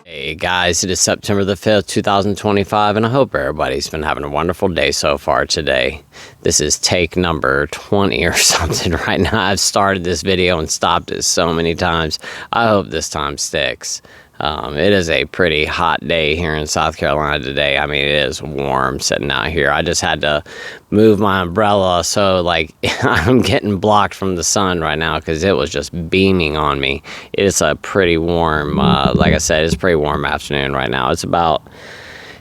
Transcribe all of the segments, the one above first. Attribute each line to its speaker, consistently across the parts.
Speaker 1: Hey guys, it is September the 5th, 2025, and I hope everybody's been having a wonderful day so far today. This is take number 20 or something right now. I've started this video and stopped it so many times. I hope this time sticks. It is a pretty hot day here in South Carolina today. I mean, it is warm sitting out here. I just had to move my umbrella, so like I'm getting blocked from the sun right now because it was just beaming on me. It's a pretty warm, like I said, it's a pretty warm afternoon right now.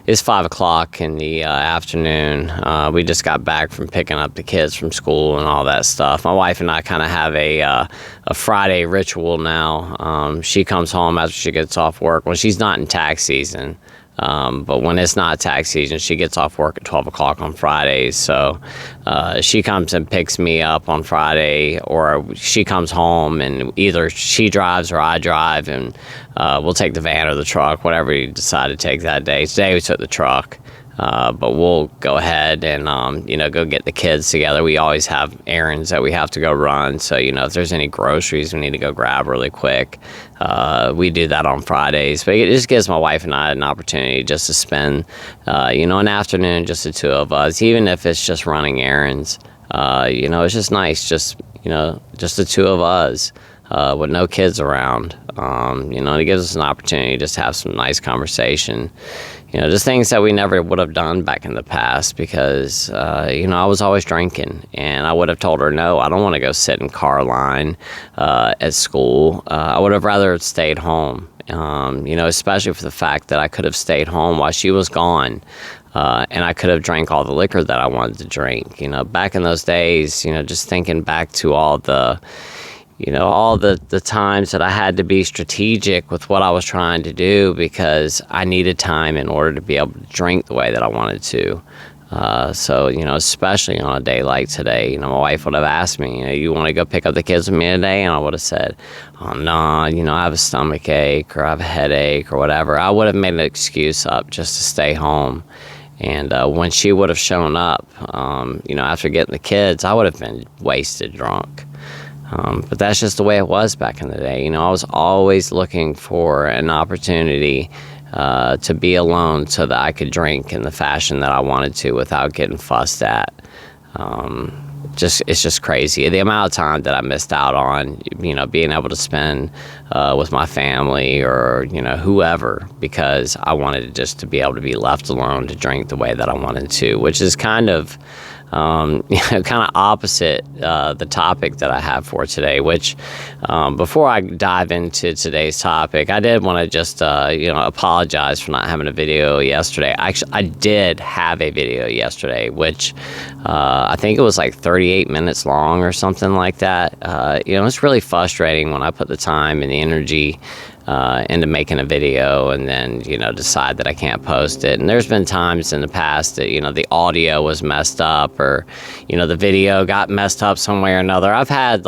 Speaker 1: It's 5 o'clock in the afternoon. We just got back from picking up the kids from school and all that stuff. My wife and I kind of have a Friday ritual now. She comes home after she gets off work. Well, she's not in tax season, but when it's not tax season, she gets off work at 12 o'clock on Fridays. So she comes and picks me up on Friday, or she comes home and either she drives or I drive, and we'll take the van or the truck, whatever we decide to take that day. Today we took the truck, but we'll go ahead and, go get the kids together. We always have errands that we have to go run. So, if there's any groceries we need to go grab really quick, we do that on Fridays. But it just gives my wife and I an opportunity just to spend, an afternoon, just the two of us, even if it's just running errands. It's just nice, just the two of us. With no kids around, it gives us an opportunity just to have some nice conversation, just things that we never would have done back in the past because, I was always drinking, and I would have told her, no, I don't want to go sit in car line at school. I would have rather stayed home, especially for the fact that I could have stayed home while she was gone. And I could have drank all the liquor that I wanted to drink. Back in those days, just thinking back to all the times that I had to be strategic with what I was trying to do because I needed time in order to be able to drink the way that I wanted to. So, especially on a day like today, my wife would have asked me, you want to go pick up the kids with me today? And I would have said, oh, no, I have a stomach ache or I have a headache or whatever. I would have made an excuse up just to stay home. And when she would have shown up, after getting the kids, I would have been wasted drunk. But that's just the way it was back in the day. I was always looking for an opportunity to be alone so that I could drink in the fashion that I wanted to without getting fussed at. It's just crazy. The amount of time that I missed out on, being able to spend with my family or, whoever, because I wanted just to be able to be left alone to drink the way that I wanted to, which is kind of opposite the topic that I have for today, which before I dive into today's topic, I did want to just, apologize for not having a video yesterday. Actually, I did have a video yesterday, which I think it was like 38 minutes long or something like that. It's really frustrating when I put the time and the energy into making a video and then, decide that I can't post it. And there's been times in the past that, the audio was messed up or, the video got messed up some way or another. I've had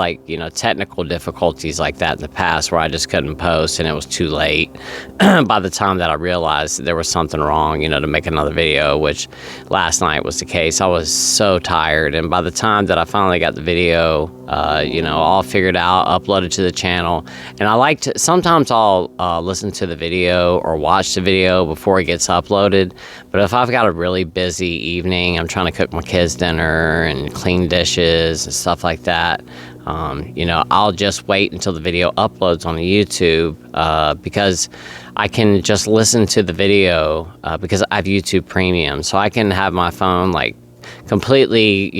Speaker 1: technical difficulties like that in the past where I just couldn't post and it was too late by the time that I realized that there was something wrong, to make another video, which last night was the case. I was so tired. And by the time that I finally got the video, all figured out, uploaded to the channel, and I like to, sometimes I'll listen to the video or watch the video before it gets uploaded. But if I've got a really busy evening, I'm trying to cook my kids dinner and clean dishes and stuff like that, I'll just wait until the video uploads on the YouTube because I can just listen to the video because I have YouTube Premium. So I can have my phone completely,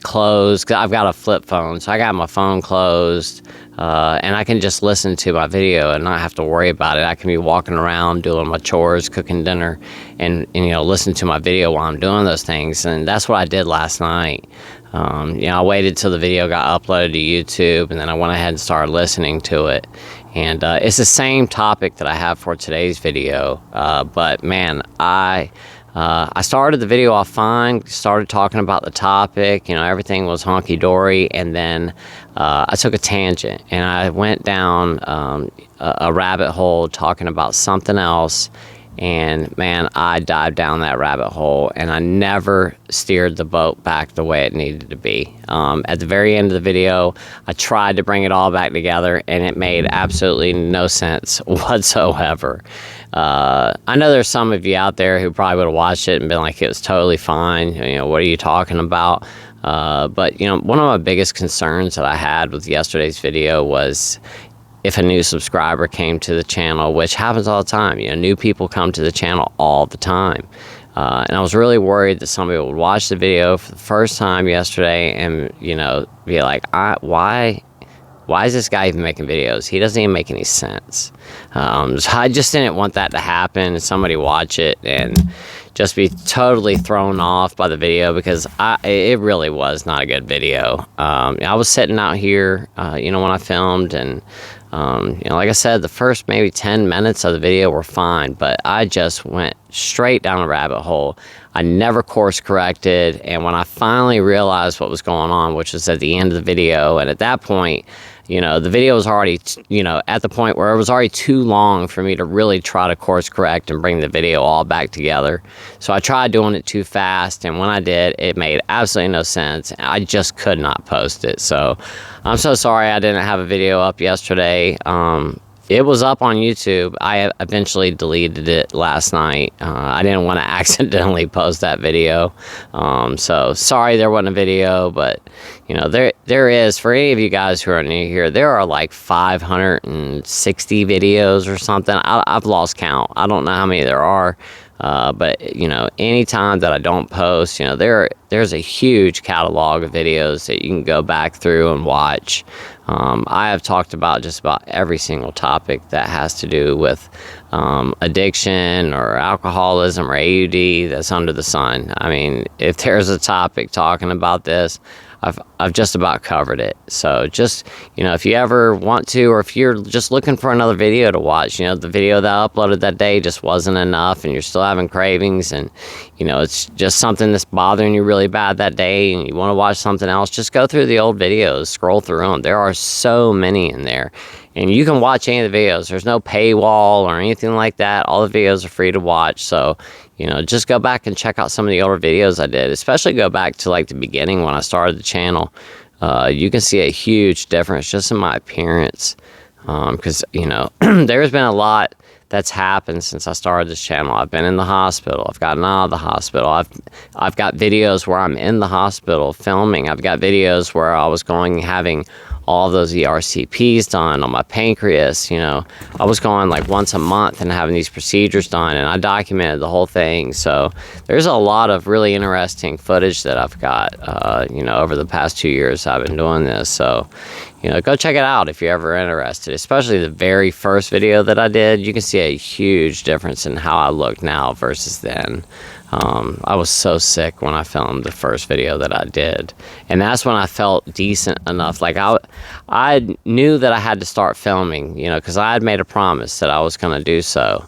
Speaker 1: closed. 'Cause I've got a flip phone, so I got my phone closed, and I can just listen to my video and not have to worry about it. I can be walking around doing my chores, cooking dinner, and listen to my video while I'm doing those things. And that's what I did last night. I waited till the video got uploaded to YouTube, and then I went ahead and started listening to it. And it's the same topic that I have for today's video, but man, I started the video off fine, started talking about the topic, everything was honky-dory, and then I took a tangent, and I went down a rabbit hole talking about something else, And man, I dived down that rabbit hole, and I never steered the boat back the way it needed to be. At the very end of the video, I tried to bring it all back together, and it made absolutely no sense whatsoever. I know there's some of you out there who probably would have watched it and been like, it was totally fine. You know, what are you talking about? But, you know, one of my biggest concerns that I had with yesterday's video was if a new subscriber came to the channel, which happens all the time. You know, new people come to the channel all the time. And I was really worried that somebody would watch the video for the first time yesterday and, you know, be like, why is this guy even making videos? He doesn't even make any sense. So I just didn't want that to happen. Somebody watch it and just be totally thrown off by the video, because it really was not a good video. I was sitting out here, you know, when I filmed, and you know, like I said, the first maybe 10 minutes of the video were fine, but I just went straight down a rabbit hole. I never course corrected, and when I finally realized what was going on, which was at the end of the video, and at that point, you know, the video was already, you know, at the point where it was already too long for me to really try to course correct and bring the video all back together. So I tried doing it too fast, and when I did, it made absolutely no sense. I just could not post it. So I'm so sorry I didn't have a video up yesterday. It was up on YouTube. I eventually deleted it last night. I didn't want to accidentally post that video. So sorry there wasn't a video, but you know, there is, for any of you guys who are new here, there are like 560 videos or something. I've lost count. I don't know how many there are. But you know, anytime that I don't post, you know, there's a huge catalog of videos that you can go back through and watch. I have talked about just about every single topic that has to do with addiction or alcoholism or AUD that's under the sun. I mean, if there's a topic talking about this, I've just about covered it. So just, you know, if you ever want to, or if you're just looking for another video to watch, you know, the video that I uploaded that day just wasn't enough and you're still having cravings, and, you know, it's just something that's bothering you really bad that day and you want to watch something else, just go through the old videos, scroll through them. There are so many in there. And you can watch any of the videos. There's no paywall or anything like that. All the videos are free to watch. So, you know, just go back and check out some of the older videos I did. Especially go back to like the beginning when I started the channel. You can see a huge difference just in my appearance. Because, you know, there's been a lot that's happened since I started this channel. I've been in the hospital. I've gotten out of the hospital. I've got videos where I'm in the hospital filming. I've got videos where I was having all those ERCPs done on my pancreas. You know, I was going like once a month and having these procedures done, and I documented the whole thing. So there's a lot of really interesting footage that I've got, you know, over the past 2 years I've been doing this. So, you know, go check it out if you're ever interested, especially the very first video that I did. You can see a huge difference in how I look now versus then. I was so sick when I filmed the first video that I did, and that's when I felt decent enough. Like I knew that I had to start filming, you know, because I had made a promise that I was going to do so.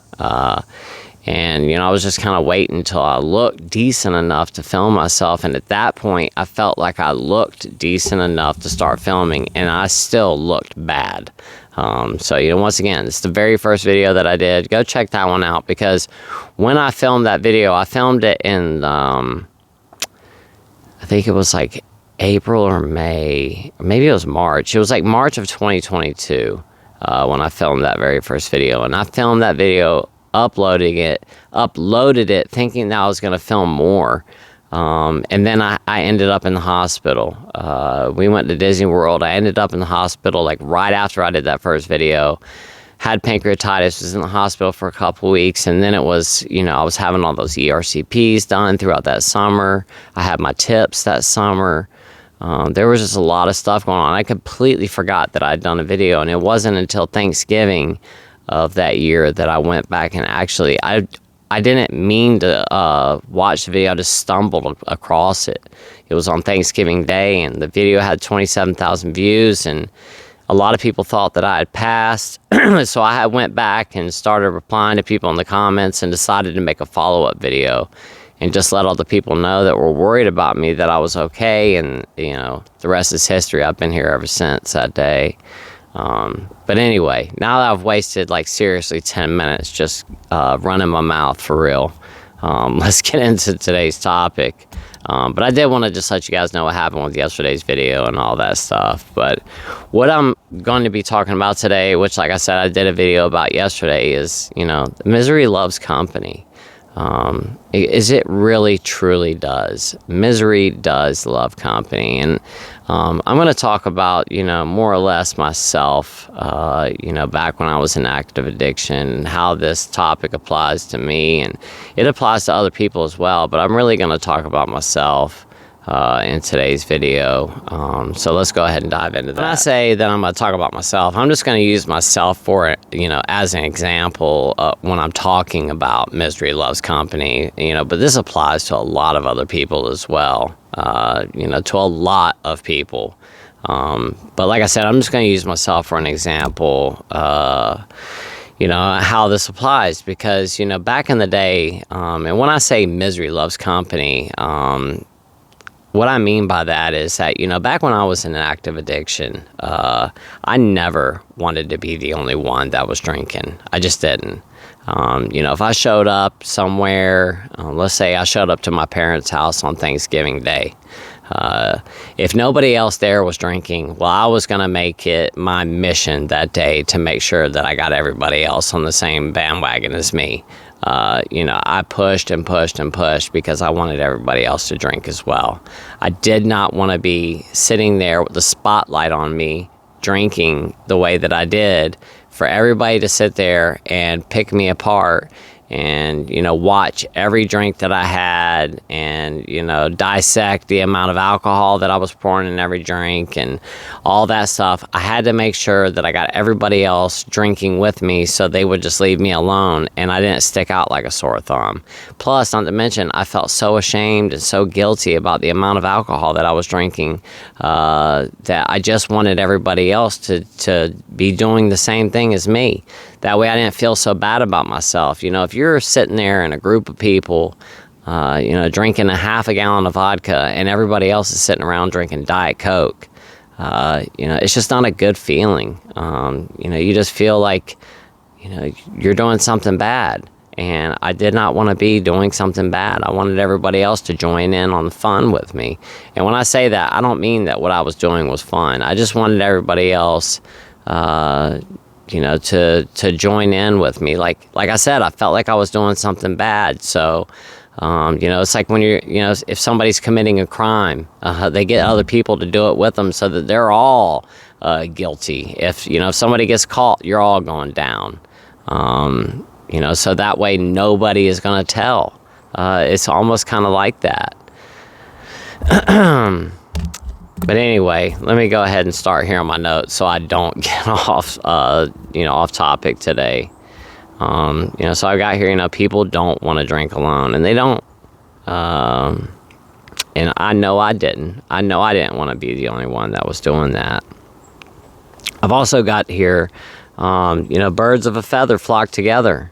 Speaker 1: And, you know, I was just kind of waiting until I looked decent enough to film myself. And at that point, I felt like I looked decent enough to start filming, and I still looked bad. So, you know, once again, it's the very first video that I did. Go check that one out, because when I filmed that video, I filmed it in, I think it was like April or May, or maybe it was March. It was like March of 2022 when I filmed that very first video. And I filmed that video, uploaded it thinking that I was going to film more. And then I ended up in the hospital. We went to Disney World. I ended up in the hospital like right after I did that first video. Had pancreatitis, was in the hospital for a couple weeks, and then it was, you know, I was having all those ERCPs done throughout that summer. I had my tips that summer. There was just a lot of stuff going on. I completely forgot that I'd done a video, and it wasn't until Thanksgiving of that year that I went back and actually, I didn't mean to watch the video. I just stumbled across it. It was on Thanksgiving Day, and the video had 27,000 views, and a lot of people thought that I had passed. So I went back and started replying to people in the comments and decided to make a follow-up video and just let all the people know that were worried about me that I was okay. And, you know, the rest is history. I've been here ever since that day. But anyway, now that I've wasted like seriously 10 minutes just running my mouth for real, let's get into today's topic. But I did want to just let you guys know what happened with yesterday's video and all that stuff. But what I'm going to be talking about today, which like I said, I did a video about yesterday, is, misery loves company. It really truly does. Misery does love company. And I'm going to talk about, more or less myself, back when I was in active addiction, and how this topic applies to me, and it applies to other people as well. But I'm really going to talk about myself in today's video. So let's go ahead and dive into that. When I say that I'm going to talk about myself, I'm just going to use myself for, as an example when I'm talking about misery loves company, but this applies to a lot of other people as well, to a lot of people. But like I said, I'm just going to use myself for an example, how this applies, because, back in the day, and when I say misery loves company, what I mean by that is that, back when I was in an active addiction, I never wanted to be the only one that was drinking. I just didn't. If I showed up somewhere, let's say I showed up to my parents' house on Thanksgiving Day, if nobody else there was drinking, well, I was going to make it my mission that day to make sure that I got everybody else on the same bandwagon as me. I pushed and pushed and pushed because I wanted everybody else to drink as well. I did not want to be sitting there with the spotlight on me, drinking the way that I did, for everybody to sit there and pick me apart and, watch every drink that I had and, dissect the amount of alcohol that I was pouring in every drink and all that stuff. I had to make sure that I got everybody else drinking with me so they would just leave me alone and I didn't stick out like a sore thumb. Plus, not to mention, I felt so ashamed and so guilty about the amount of alcohol that I was drinking that I just wanted everybody else to be doing the same thing as me. That way I didn't feel so bad about myself. If you're sitting there in a group of people, drinking a half a gallon of vodka and everybody else is sitting around drinking Diet Coke, it's just not a good feeling. You just feel like, you're doing something bad. And I did not want to be doing something bad. I wanted everybody else to join in on the fun with me. And when I say that, I don't mean that what I was doing was fun. I just wanted everybody else to join in with me. Like I said, I felt like I was doing something bad. So, it's like when if somebody's committing a crime, they get other people to do it with them so that they're all guilty. If somebody gets caught, you're all going down. So that way nobody is going to tell. It's almost kind of like that. But anyway, let me go ahead and start here on my notes so I don't get off topic today. So I got here, people don't want to drink alone, and they don't. And I know I didn't. I know I didn't want to be the only one that was doing that. I've also got here, birds of a feather flock together.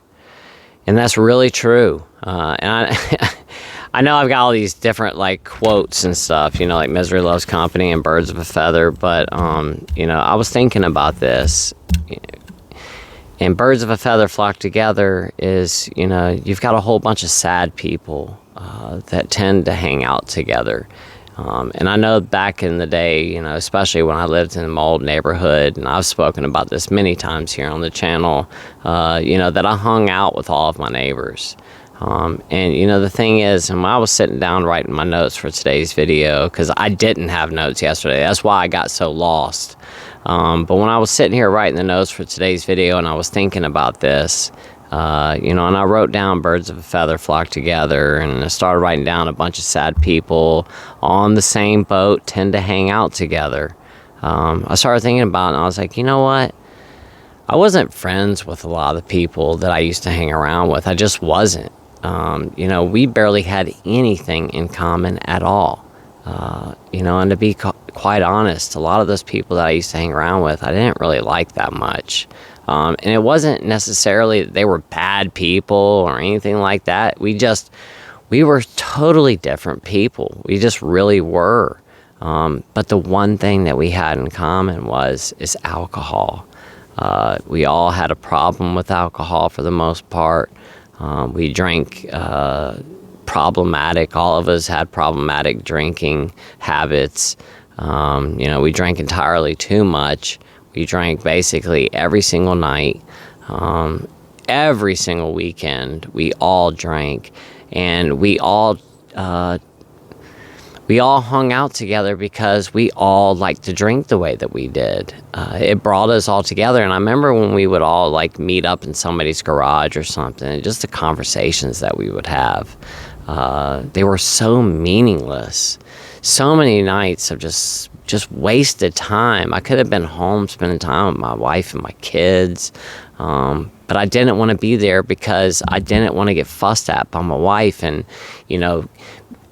Speaker 1: And that's really true. And I know I've got all these different quotes and stuff, like misery loves company and birds of a feather, but I was thinking about this. And birds of a feather flock together is, you've got a whole bunch of sad people that tend to hang out together. And I know back in the day, especially when I lived in my old neighborhood, and I've spoken about this many times here on the channel, that I hung out with all of my neighbors. And the thing is, and when I was sitting down writing my notes for today's video, because I didn't have notes yesterday, that's why I got so lost. But when I was sitting here writing the notes for today's video and I was thinking about this, and I wrote down birds of a feather flock together, and I started writing down a bunch of sad people on the same boat tend to hang out together. I started thinking about it and I was like, you know what? I wasn't friends with a lot of the people that I used to hang around with. I just wasn't. We barely had anything in common at all. And to be quite honest, a lot of those people that I used to hang around with, I didn't really like that much. And it wasn't necessarily that they were bad people or anything like that. We were totally different people. We just really were. But the one thing that we had in common is alcohol. We all had a problem with alcohol for the most part. We drank problematic. All of us had problematic drinking habits. We drank entirely too much. We drank basically every single night. Every single weekend, we all drank, and we all hung out together because we all liked to drink the way that we did. It brought us all together, and I remember when we would all like meet up in somebody's garage or something, and just the conversations that we would have. They were so meaningless. So many nights of just wasted time. I could have been home spending time with my wife and my kids, but I didn't want to be there because I didn't want to get fussed at by my wife. And,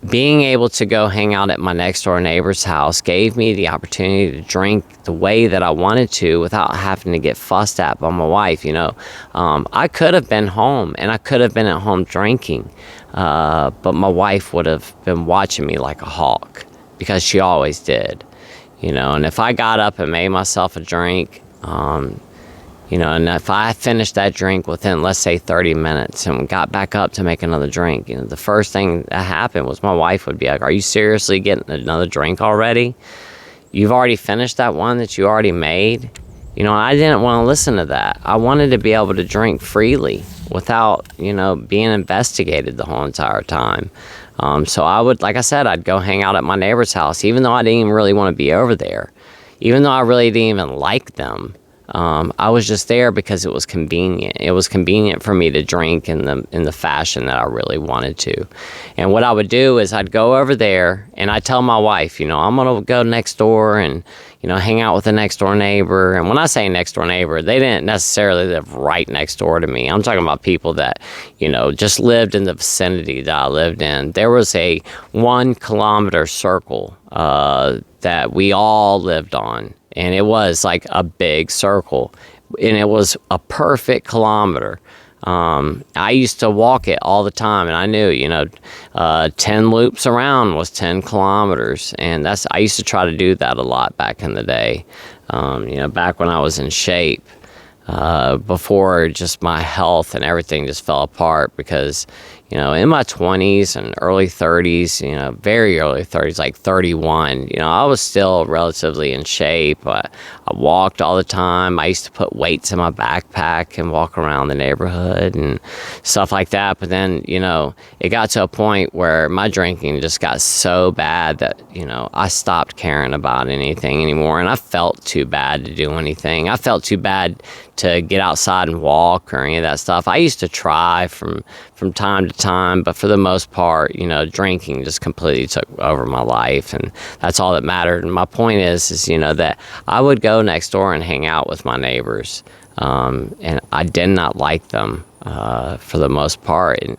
Speaker 1: being able to go hang out at my next door neighbor's house gave me the opportunity to drink the way that I wanted to without having to get fussed at by my wife. I could have been home, and I could have been at home drinking, but my wife would have been watching me like a hawk, because she always did. And if I got up and made myself a drink, and if I finished that drink within, let's say, 30 minutes and got back up to make another drink, the first thing that happened was my wife would be like, "Are you seriously getting another drink already? You've already finished that one that you already made?" I didn't want to listen to that. I wanted to be able to drink freely without, being investigated the whole entire time. So I would, like I said, I'd go hang out at my neighbor's house, even though I didn't even really want to be over there. Even though I really didn't even like them. I was just there because it was convenient. It was convenient for me to drink in the fashion that I really wanted to. And what I would do is I'd go over there and I'd tell my wife, I'm going to go next door and, hang out with the next door neighbor. And when I say next door neighbor, they didn't necessarily live right next door to me. I'm talking about people that, just lived in the vicinity that I lived in. There was a 1 kilometer circle that we all lived on. And it was like a big circle, and it was a perfect kilometer. I used to walk it all the time, and I knew, 10 loops around was 10 kilometers. And I used to try to do that a lot back in the day, back when I was in shape, before just my health and everything just fell apart, because, in my 20s and early 30s, very early 30s, like 31, I was still relatively in shape. I walked all the time. I used to put weights in my backpack and walk around the neighborhood and stuff like that. But then, it got to a point where my drinking just got so bad that, I stopped caring about anything anymore. And I felt too bad to do anything. I felt too bad to get outside and walk or any of that stuff. I used to try from time to time, but for the most part, drinking just completely took over my life, and that's all that mattered. And my point is that I would go next door and hang out with my neighbors, and I did not like them for the most part. And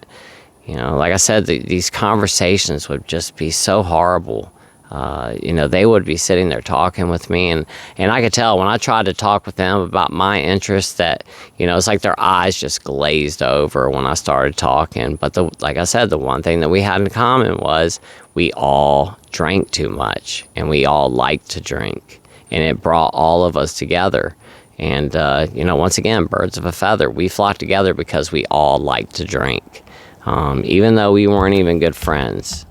Speaker 1: like I said, these conversations would just be so horrible. They would be sitting there talking with me, and I could tell when I tried to talk with them about my interests that, it's like their eyes just glazed over when I started talking. But like I said, the one thing that we had in common was we all drank too much, and we all liked to drink, and it brought all of us together. And, once again, birds of a feather, we flocked together because we all liked to drink. Even though we weren't even good friends,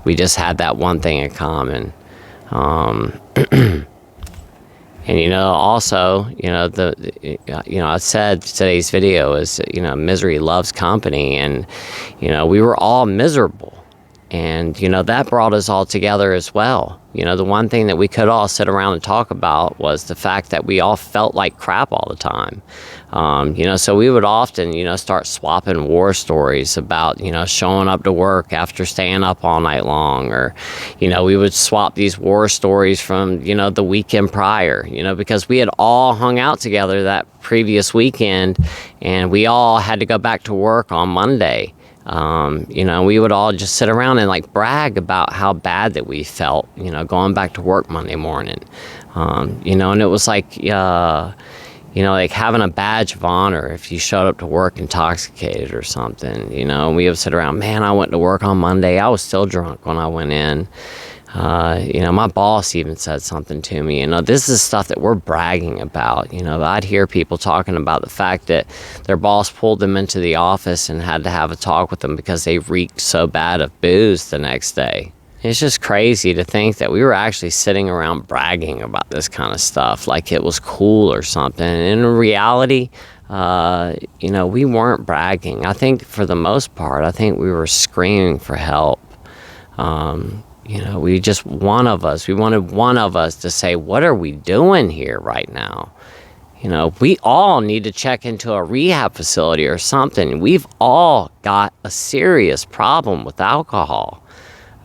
Speaker 1: we just had that one thing in common. And, also, I said today's video is, misery loves company. And, we were all miserable. And, that brought us all together as well. The one thing that we could all sit around and talk about was the fact that we all felt like crap all the time. So we would often, start swapping war stories about, showing up to work after staying up all night long. Or, we would swap these war stories from, the weekend prior, because we had all hung out together that previous weekend, and we all had to go back to work on Monday. We would all just sit around and like brag about how bad that we felt, going back to work Monday morning. And it was like, like having a badge of honor if you showed up to work intoxicated or something, and we would sit around, man, I went to work on Monday. I was still drunk when I went in. My boss even said something to me. This is stuff that we're bragging about. I'd hear people talking about the fact that their boss pulled them into the office and had to have a talk with them because they reeked so bad of booze the next day. It's just crazy to think that we were actually sitting around bragging about this kind of stuff like it was cool or something. And in reality, we weren't bragging. I think for the most part, I think we were screaming for help. We wanted one of us to say, what are we doing here right now? We all need to check into a rehab facility or something. We've all got a serious problem with alcohol.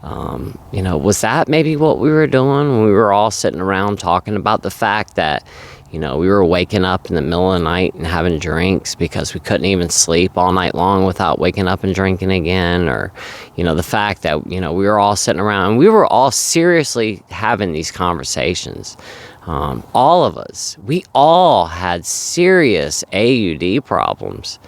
Speaker 1: Was that maybe what we were doing when we were all sitting around talking about the fact that, we were waking up in the middle of the night and having drinks because we couldn't even sleep all night long without waking up and drinking again? Or, the fact that, we were all sitting around and we were all seriously having these conversations. All of us, we all had serious AUD problems.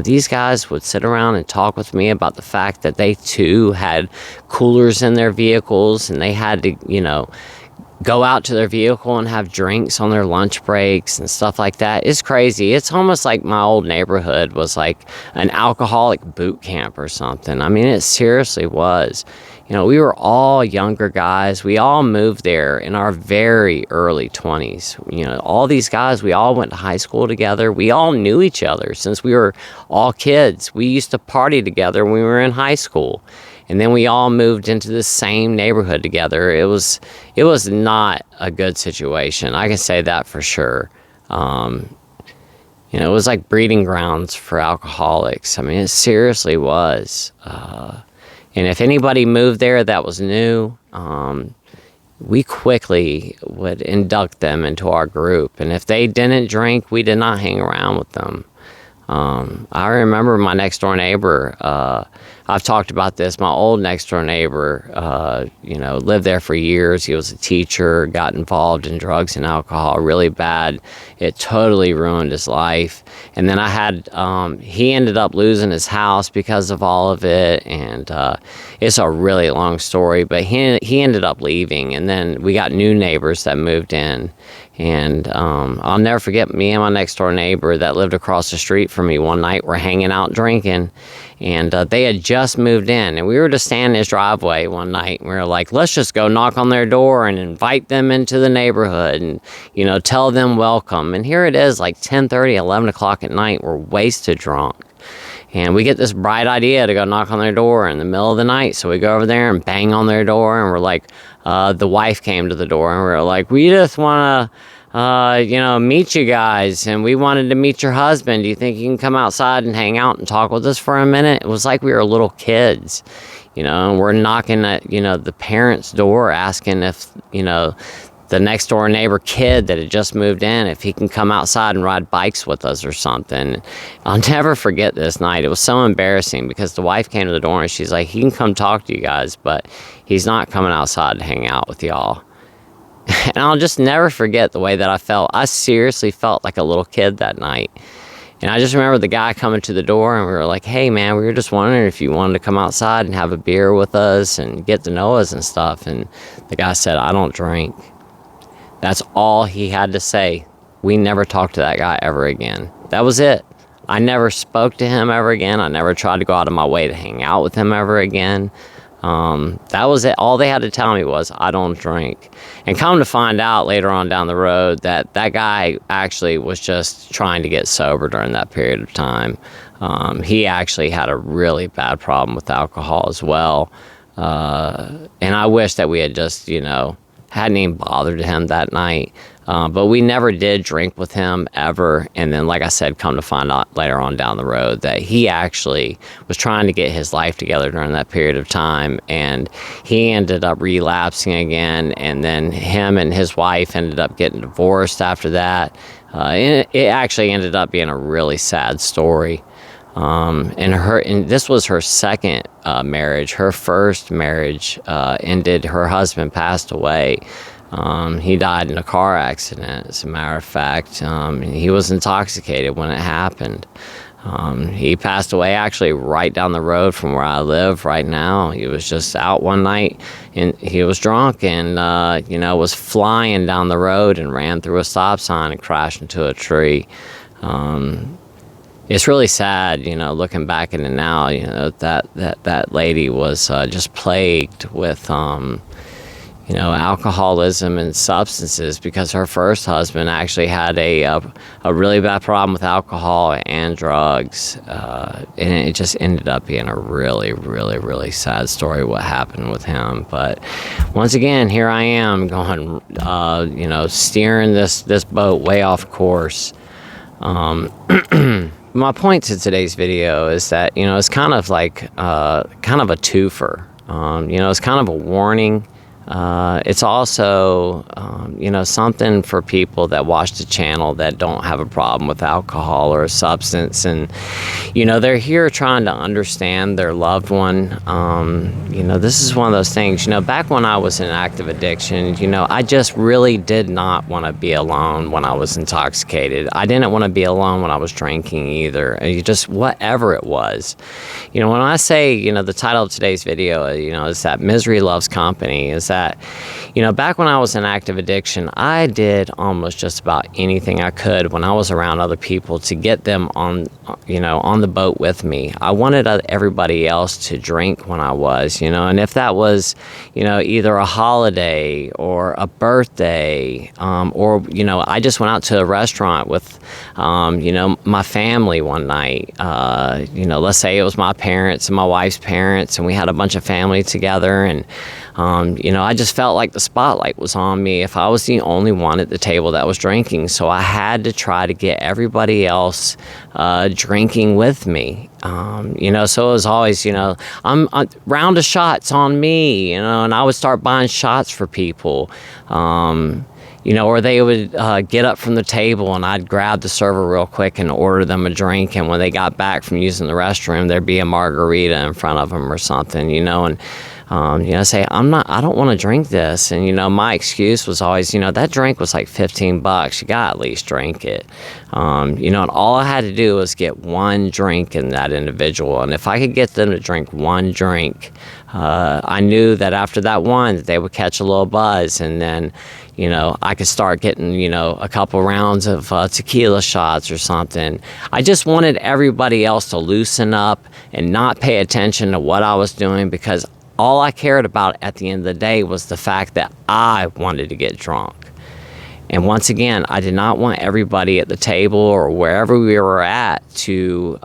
Speaker 1: These guys would sit around and talk with me about the fact that they too had coolers in their vehicles and they had to, go out to their vehicle and have drinks on their lunch breaks and stuff like that. It's crazy. It's almost like my old neighborhood was like an alcoholic boot camp or something. I mean, it seriously was. We were all younger guys. We all moved there in our very early 20s. All these guys, we all went to high school together. We all knew each other since we were all kids. We used to party together when we were in high school. And then we all moved into the same neighborhood together. It was not a good situation. I can say that for sure. It was like breeding grounds for alcoholics. I mean, it seriously was. And if anybody moved there that was new, we quickly would induct them into our group. And if they didn't drink, we did not hang around with them. I remember my next door neighbor, I've talked about this, my old next door neighbor, lived there for years. He was a teacher, got involved in drugs and alcohol really bad. It totally ruined his life. And then he ended up losing his house because of all of it. And it's a really long story, but he ended up leaving. And then we got new neighbors that moved in. And I'll never forget me and my next door neighbor that lived across the street from me one night were hanging out drinking. And they had just moved in. And we were just standing in his driveway one night. And we were like, let's just go knock on their door and invite them into the neighborhood and, tell them welcome. And here it is, like 10:30, 11 o'clock at night. We're wasted drunk. And we get this bright idea to go knock on their door in the middle of the night. So we go over there and bang on their door. And we're like, the wife came to the door. And we were like, we just want to, meet you guys. And we wanted to meet your husband. Do you think you can come outside and hang out and talk with us for a minute? It was like we were little kids, and we're knocking at, the parents' door asking if, the next door neighbor kid that had just moved in, if he can come outside and ride bikes with us or something. I'll never forget this night. It was so embarrassing because the wife came to the door and she's like, he can come talk to you guys, but he's not coming outside to hang out with y'all. And I'll just never forget the way that I felt. I seriously felt like a little kid that night. And I just remember the guy coming to the door and we were like, hey man, we were just wondering if you wanted to come outside and have a beer with us and get to know us and stuff. And the guy said, I don't drink. That's all he had to say. We never talked to that guy ever again. That was it. I never spoke to him ever again. I never tried to go out of my way to hang out with him ever again. That was it. All they had to tell me was, I don't drink. And come to find out later on down the road that guy actually was just trying to get sober during that period of time. He actually had a really bad problem with alcohol as well. And I wish that we had just, hadn't even bothered him that night. But we never did drink with him ever. And then, like I said, come to find out later on down the road that he actually was trying to get his life together during that period of time. And he ended up relapsing again. And then him and his wife ended up getting divorced after that. And it actually ended up being a really sad story. And this was her second marriage. Her first marriage ended. Her husband passed away. He died in a car accident, as a matter of fact. He was intoxicated when it happened. He passed away actually right down the road from where I live right now. He was just out one night and he was drunk and, was flying down the road and ran through a stop sign and crashed into a tree. It's really sad, looking back at it now, that lady was just plagued with, alcoholism and substances, because her first husband actually had a really bad problem with alcohol and drugs, and it just ended up being a really, really, really sad story what happened with him. But once again, here I am going, steering this boat way off course. My point to today's video is that, it's kind of like kind of a twofer. It's kind of a warning. It's also, something for people that watch the channel that don't have a problem with alcohol or a substance. And, they're here trying to understand their loved one. This is one of those things, back when I was in active addiction, I just really did not want to be alone when I was intoxicated. I didn't want to be alone when I was drinking either. Just whatever it was. When I say, the title of today's video, is that misery loves company, is that, back when I was in active addiction, I did almost just about anything I could when I was around other people to get them on the boat with me. I wanted everybody else to drink when I was, and if that was, either a holiday or a birthday, or, I just went out to a restaurant with, my family one night, let's say it was my parents and my wife's parents, and we had a bunch of family together, and, I just felt like the spotlight was on me if I was the only one at the table that was drinking. So I had to try to get everybody else drinking with me. So it was always, I'm round of shots on me, and I would start buying shots for people. Or they would get up from the table and I'd grab the server real quick and order them a drink. And when they got back from using the restroom, there'd be a margarita in front of them or something, and say, I don't want to drink this. And, my excuse was always, that drink was like $15. You got to at least drink it. And all I had to do was get one drink in that individual. And if I could get them to drink one drink, I knew that after that one, that they would catch a little buzz. And then, I could start getting, a couple rounds of tequila shots or something. I just wanted everybody else to loosen up and not pay attention to what I was doing, because all I cared about at the end of the day was the fact that I wanted to get drunk. And once again, I did not want everybody at the table or wherever we were at to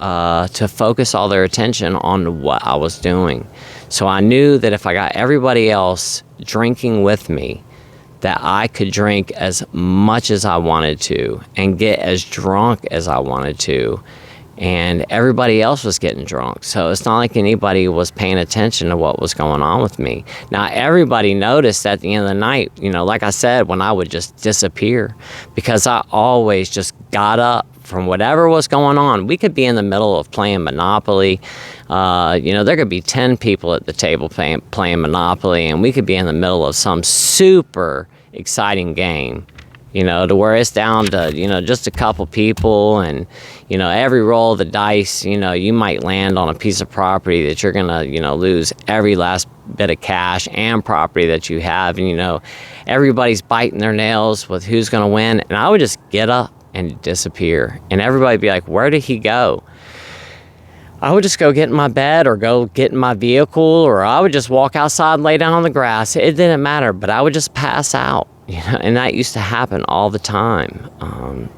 Speaker 1: focus all their attention on what I was doing. So I knew that if I got everybody else drinking with me, that I could drink as much as I wanted to and get as drunk as I wanted to. And everybody else was getting drunk. So it's not like anybody was paying attention to what was going on with me. Now, everybody noticed at the end of the night, like I said, when I would just disappear, because I always just got up from whatever was going on. We could be in the middle of playing Monopoly. There could be 10 people at the table playing Monopoly, and we could be in the middle of some super exciting game. To where it's down to, just a couple people, and, every roll of the dice, you might land on a piece of property that you're going to, lose every last bit of cash and property that you have. And, everybody's biting their nails with who's going to win. And I would just get up and disappear. And everybody would be like, where did he go? I would just go get in my bed or go get in my vehicle, or I would just walk outside and lay down on the grass. It didn't matter, but I would just pass out. And that used to happen all the time.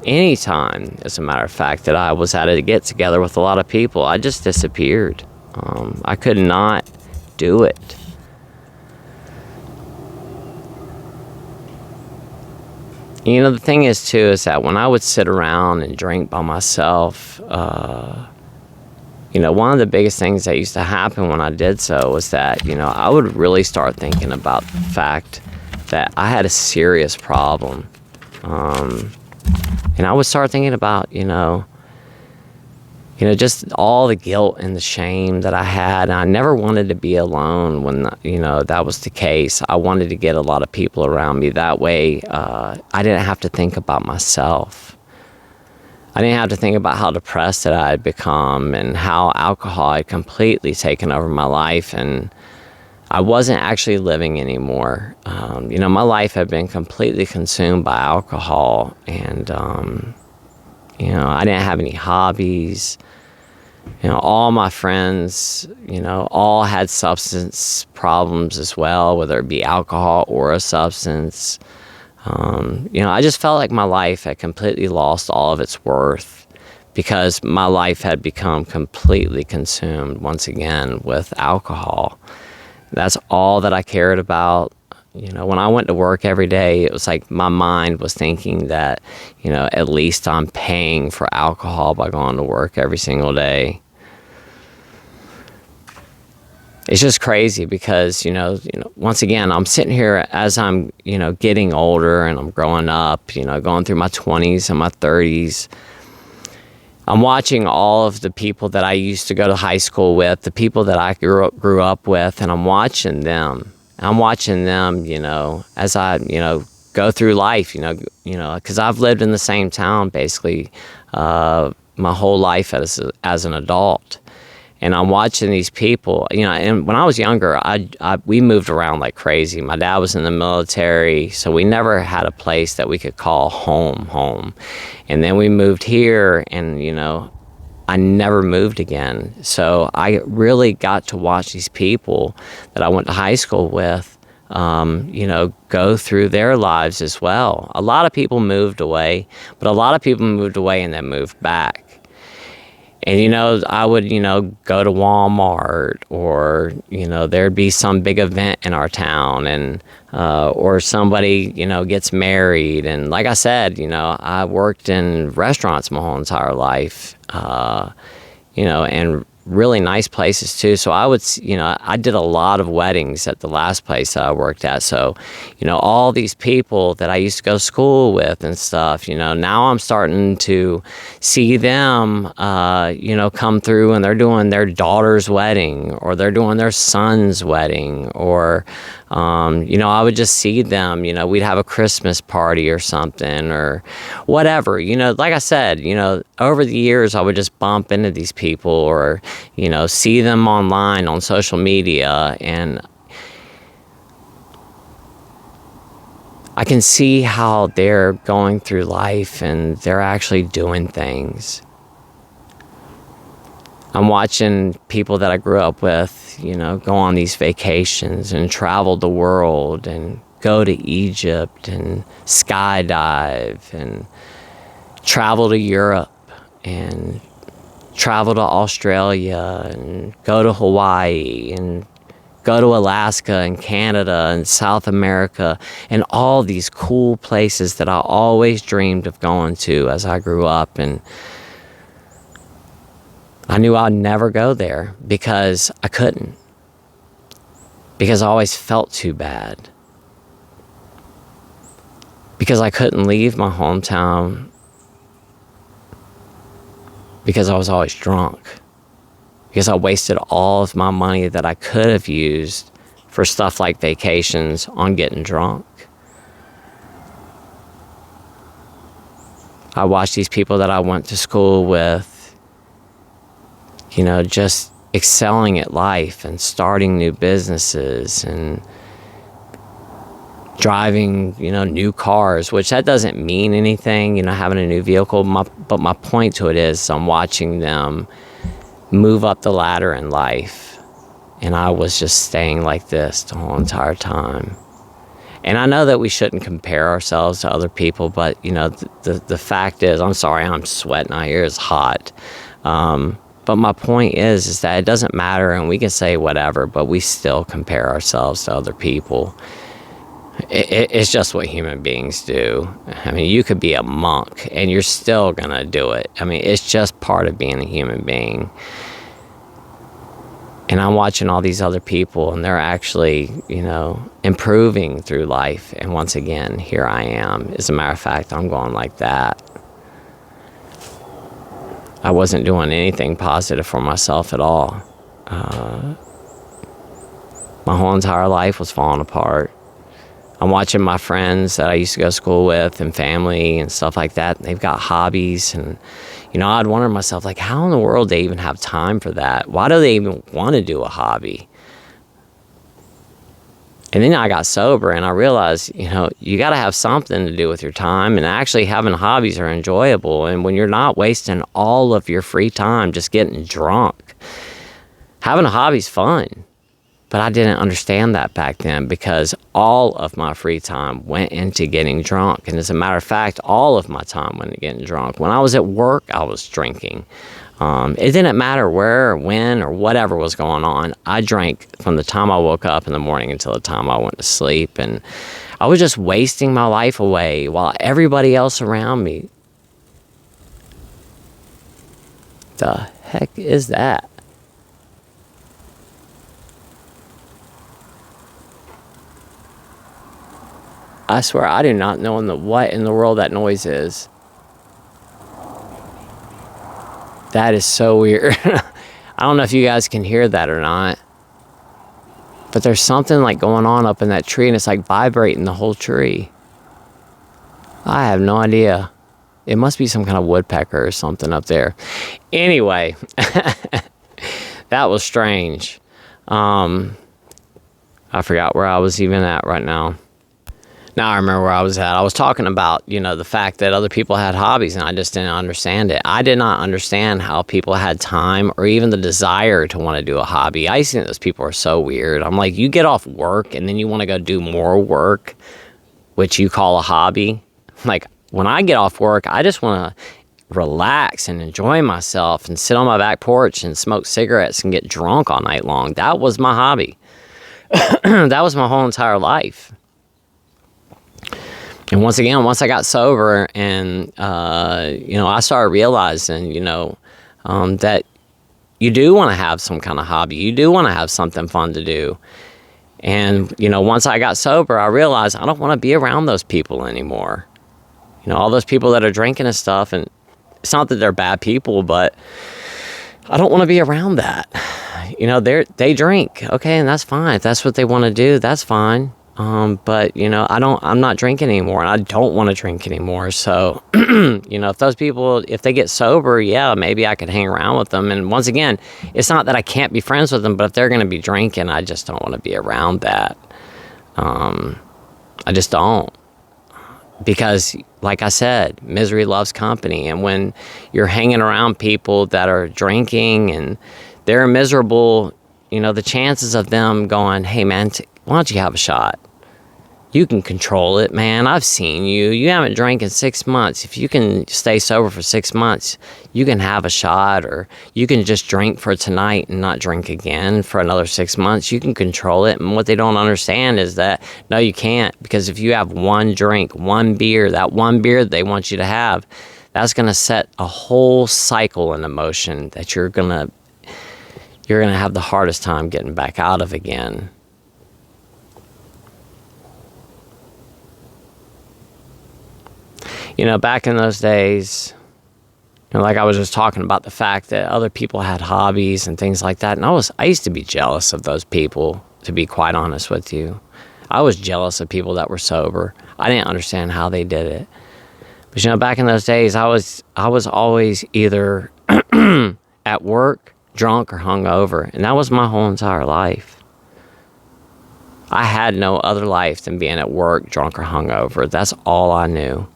Speaker 1: Anytime, as a matter of fact, that I was at a get-together with a lot of people, I just disappeared. I could not do it. The thing is, too, is that when I would sit around and drink by myself, one of the biggest things that used to happen when I did so was that, I would really start thinking about the fact that I had a serious problem. And I would start thinking about, just all the guilt and the shame that I had. And I never wanted to be alone when, that was the case. I wanted to get a lot of people around me. That way, I didn't have to think about myself. I didn't have to think about how depressed that I had become and how alcohol had completely taken over my life, and I wasn't actually living anymore. My life had been completely consumed by alcohol, and I didn't have any hobbies. All my friends, all had substance problems as well, whether it be alcohol or a substance. I just felt like my life had completely lost all of its worth because my life had become completely consumed once again with alcohol. That's all that I cared about. When I went to work every day, it was like my mind was thinking that, at least I'm paying for alcohol by going to work every single day. It's just crazy because, once again, I'm sitting here as I'm, getting older and I'm growing up, going through my 20s and my 30s. I'm watching all of the people that I used to go to high school with, the people that I grew up with, and I'm watching them. As I, go through life, because I've lived in the same town basically my whole life as an adult. And I'm watching these people, and when I was younger, we moved around like crazy. My dad was in the military, so we never had a place that we could call home. And then we moved here, and, I never moved again. So I really got to watch these people that I went to high school with, go through their lives as well. A lot of people moved away, but a lot of people moved away and then moved back. And, I would, go to Walmart, or, there'd be some big event in our town, and, or somebody, gets married. And like I said, I worked in restaurants my whole entire life, and really nice places too. So I would, I did a lot of weddings at the last place that I worked at. So, all these people that I used to go to school with and stuff, now I'm starting to see them, come through, and they're doing their daughter's wedding, or they're doing their son's wedding, or, I would just see them, we'd have a Christmas party or something, or whatever, like I said, over the years, I would just bump into these people, or, see them online on social media, and I can see how they're going through life and they're actually doing things. I'm watching people that I grew up with, go on these vacations and travel the world and go to Egypt and skydive and travel to Europe and travel to Australia and go to Hawaii and go to Alaska and Canada and South America and all these cool places that I always dreamed of going to as I grew up. And I knew I'd never go there because I couldn't. Because I always felt too bad. Because I couldn't leave my hometown. Because I was always drunk. Because I wasted all of my money that I could have used for stuff like vacations on getting drunk. I watched these people that I went to school with, just excelling at life and starting new businesses and driving, new cars, which that doesn't mean anything, having a new vehicle. But my point to it is I'm watching them move up the ladder in life. And I was just staying like this the whole entire time. And I know that we shouldn't compare ourselves to other people, but, the fact is, I'm sorry, I'm sweating out here, it's hot. But my point is that it doesn't matter, and we can say whatever, but we still compare ourselves to other people. It's just what human beings do. I mean, you could be a monk, and you're still going to do it. I mean, it's just part of being a human being. And I'm watching all these other people, and they're actually, improving through life. And once again, here I am. As a matter of fact, I'm going like that. I wasn't doing anything positive for myself at all. My whole entire life was falling apart. I'm watching my friends that I used to go to school with and family and stuff like that. And they've got hobbies, and I'd wonder to myself, like, how in the world do they even have time for that? Why do they even want to do a hobby? And then I got sober and I realized, you got to have something to do with your time, and actually having hobbies are enjoyable. And when you're not wasting all of your free time just getting drunk, having a hobby's fun. But I didn't understand that back then, because all of my free time went into getting drunk. And as a matter of fact, all of my time went into getting drunk. When I was at work, I was drinking. It didn't matter where or when or whatever was going on. I drank from the time I woke up in the morning until the time I went to sleep. And I was just wasting my life away while everybody else around me. The heck is that? I swear, I do not know what in the world that noise is. That is so weird. I don't know if you guys can hear that or not. But there's something like going on up in that tree, and it's like vibrating the whole tree. I have no idea. It must be some kind of woodpecker or something up there. Anyway, that was strange. I forgot where I was even at right now. Now I remember where I was at. I was talking about, the fact that other people had hobbies, and I just didn't understand it. I did not understand how people had time or even the desire to want to do a hobby. I used to think those people are so weird. I'm like, you get off work and then you want to go do more work, which you call a hobby. Like, when I get off work, I just want to relax and enjoy myself and sit on my back porch and smoke cigarettes and get drunk all night long. That was my hobby. That was my whole entire life. And once I got sober and, I started realizing, that you do want to have some kind of hobby. You do want to have something fun to do. And, once I got sober, I realized I don't want to be around those people anymore. All those people that are drinking and stuff. And it's not that they're bad people, but I don't want to be around that. They drink. Okay, and that's fine. If that's what they want to do, that's fine. But, I'm not drinking anymore, and I don't want to drink anymore. So, if those people, if they get sober, yeah, maybe I could hang around with them. And once again, it's not that I can't be friends with them, but if they're going to be drinking, I just don't want to be around that. I just don't. Because, like I said, misery loves company. And when you're hanging around people that are drinking and they're miserable, the chances of them going, hey, man, why don't you have a shot? You can control it, man. I've seen you. You haven't drank in 6 months. If you can stay sober for 6 months, you can have a shot, or you can just drink for tonight and not drink again for another 6 months. You can control it. And what they don't understand is that, no, you can't. Because if you have one drink, one beer, that one beer that they want you to have, that's going to set a whole cycle in motion that you're going to have the hardest time getting back out of again. Back in those days, like I was just talking about the fact that other people had hobbies and things like that. And I used to be jealous of those people, to be quite honest with you. I was jealous of people that were sober. I didn't understand how they did it. But, back in those days, I was always either at work, drunk, or hungover. And that was my whole entire life. I had no other life than being at work, drunk, or hungover. That's all I knew.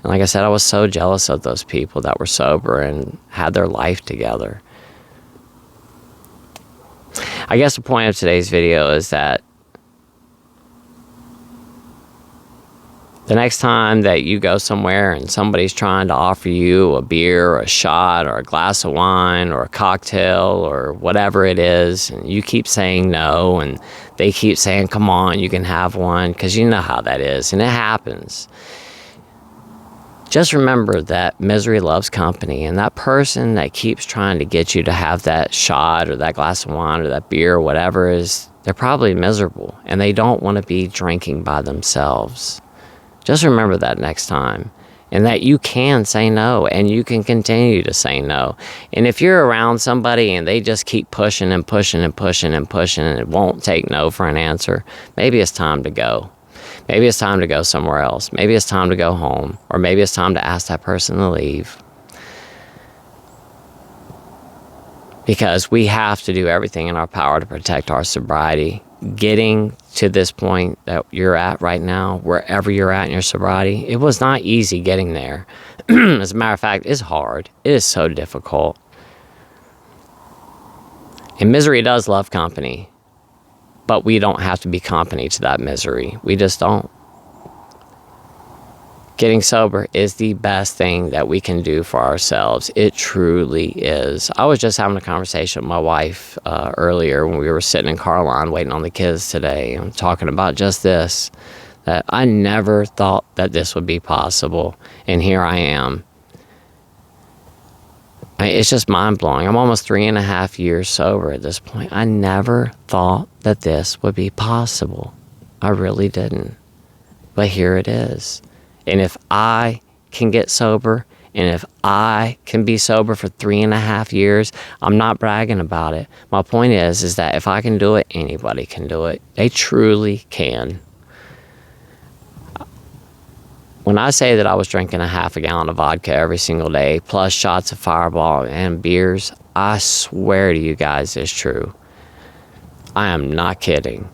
Speaker 1: And like I said, I was so jealous of those people that were sober and had their life together. I guess the point of today's video is that the next time that you go somewhere and somebody's trying to offer you a beer or a shot or a glass of wine or a cocktail or whatever it is, and you keep saying no, and they keep saying, come on, you can have one, because you know how that is, and it happens. Just remember that misery loves company, and that person that keeps trying to get you to have that shot or that glass of wine or that beer or whatever is, they're probably miserable, and they don't want to be drinking by themselves. Just remember that next time, and that you can say no, and you can continue to say no. And if you're around somebody and they just keep pushing and pushing and pushing and pushing and it won't take no for an answer, maybe it's time to go. Maybe it's time to go somewhere else. Maybe it's time to go home. Or maybe it's time to ask that person to leave. Because we have to do everything in our power to protect our sobriety. Getting to this point that you're at right now, wherever you're at in your sobriety, it was not easy getting there. As a matter of fact, it's hard. It is so difficult. And misery does love company. But we don't have to be company to that misery. We just don't. Getting sober is the best thing that we can do for ourselves. It truly is. I was just having a conversation with my wife earlier when we were sitting in car line waiting on the kids today and talking about just this, that I never thought that this would be possible, and here I am. It's just mind-blowing. I'm almost 3.5 years sober at this point. I never thought that this would be possible. I really didn't. But here it is. And if I can get sober, and if I can be sober for 3.5 years, I'm not bragging about it. My point is that if I can do it, anybody can do it. They truly can. When I say that I was drinking a half a gallon of vodka every single day, plus shots of Fireball and beers, I swear to you guys it's true. I am not kidding.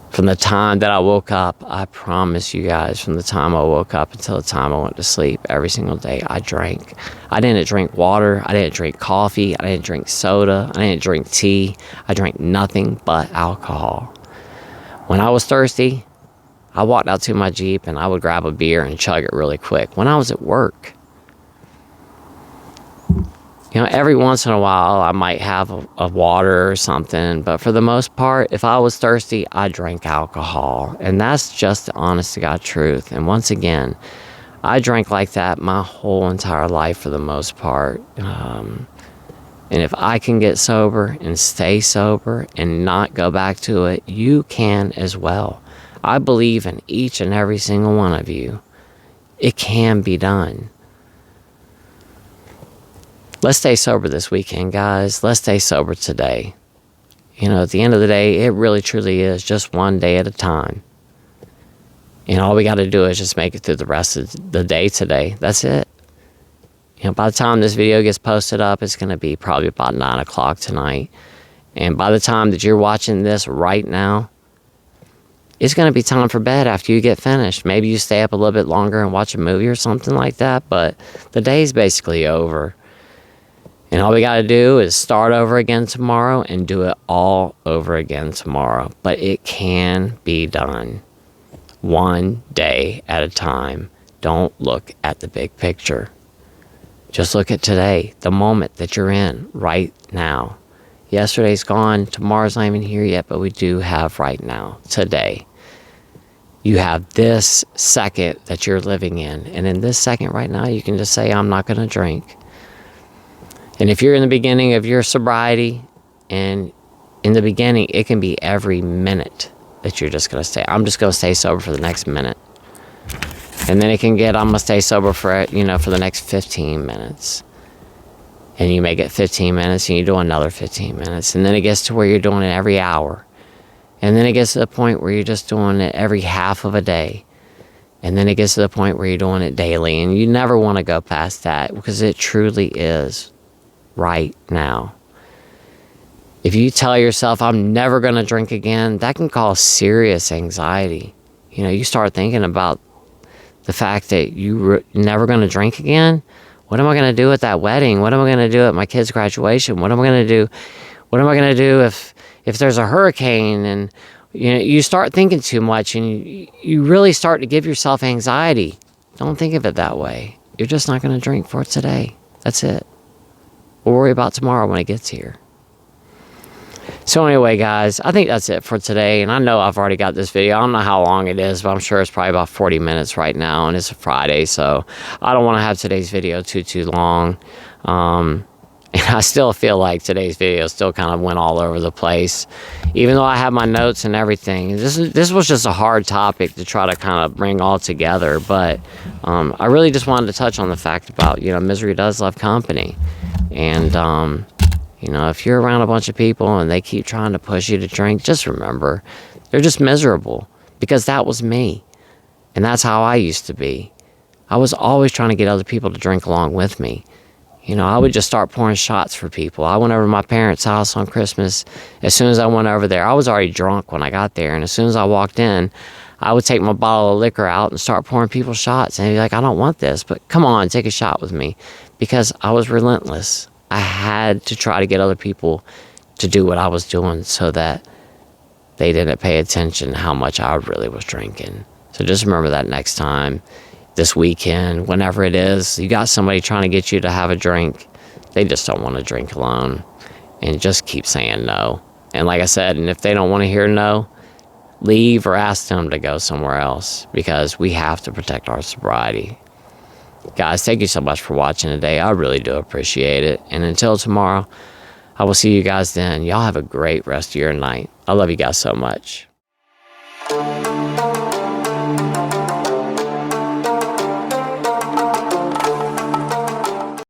Speaker 1: From the time that I woke up, I promise you guys, from the time I woke up until the time I went to sleep, every single day I drank. I didn't drink water, I didn't drink coffee, I didn't drink soda, I didn't drink tea. I drank nothing but alcohol. When I was thirsty, I walked out to my Jeep and I would grab a beer and chug it really quick. When I was at work, you know, every once in a while I might have a water or something, but for the most part, if I was thirsty, I drank alcohol. And that's just the honest to God truth. And once again, I drank like that my whole entire life for the most part. And if I can get sober and stay sober and not go back to it, you can as well. I believe in each and every single one of you. It can be done. Let's stay sober this weekend, guys. Let's stay sober today. You know, at the end of the day, it really truly is just one day at a time. And all we got to do is just make it through the rest of the day today. That's it. You know, by the time this video gets posted up, it's going to be probably about 9 o'clock tonight. And by the time that you're watching this right now, it's going to be time for bed after you get finished. Maybe you stay up a little bit longer and watch a movie or something like that, but the day's basically over. And all we got to do is start over again tomorrow and do it all over again tomorrow. But it can be done one day at a time. Don't look at the big picture. Just look at today, the moment that you're in right now. Yesterday's gone, tomorrow's not even here yet, but we do have right now, today. You have this second that you're living in. And in this second right now, you can just say, I'm not going to drink. And if you're in the beginning of your sobriety, and in the beginning, it can be every minute that you're just going to stay. I'm just going to stay sober for the next minute. And then it can get, I'm going to stay sober for, for the next 15 minutes. And you may get 15 minutes and you do another 15 minutes. And then it gets to where you're doing it every hour. And then it gets to the point where you're just doing it every half of a day. And then it gets to the point where you're doing it daily. And you never want to go past that because it truly is right now. If you tell yourself, I'm never going to drink again, that can cause serious anxiety. You start thinking about the fact that you're never going to drink again. What am I going to do at that wedding? What am I going to do at my kid's graduation? What am I going to do? What am I going to do if there's a hurricane? And you start thinking too much, and you really start to give yourself anxiety. Don't think of it that way. You're just not going to drink for today. That's it. We'll worry about tomorrow when it gets here. So anyway, guys, I think that's it for today. And I know I've already got this video. I don't know how long it is, but I'm sure it's probably about 40 minutes right now. And it's a Friday, so I don't want to have today's video too long. And I still feel like today's video still kind of went all over the place. Even though I have my notes and everything. This was just a hard topic to try to kind of bring all together. But I really just wanted to touch on the fact about, misery does love company. And, if you're around a bunch of people and they keep trying to push you to drink, just remember, they're just miserable. because that was me. And that's how I used to be. I was always trying to get other people to drink along with me. You know, I would just start pouring shots for people. I went over to my parents' house on Christmas. As soon as I went over there, I was already drunk when I got there. And as soon as I walked in, I would take my bottle of liquor out and start pouring people shots. And they'd be like, I don't want this, but come on, take a shot with me. Because I was relentless. I had to try to get other people to do what I was doing so that they didn't pay attention to how much I really was drinking. So just remember that next time, this weekend, whenever it is, you got somebody trying to get you to have a drink. They just don't want to drink alone. And just keep saying no. And like I said, and if they don't want to hear no, leave or ask them to go somewhere else, because we have to protect our sobriety. Guys, thank you so much for watching today. I really do appreciate it. And until tomorrow, I will see you guys then. Y'all have a great rest of your night. I love you guys so much.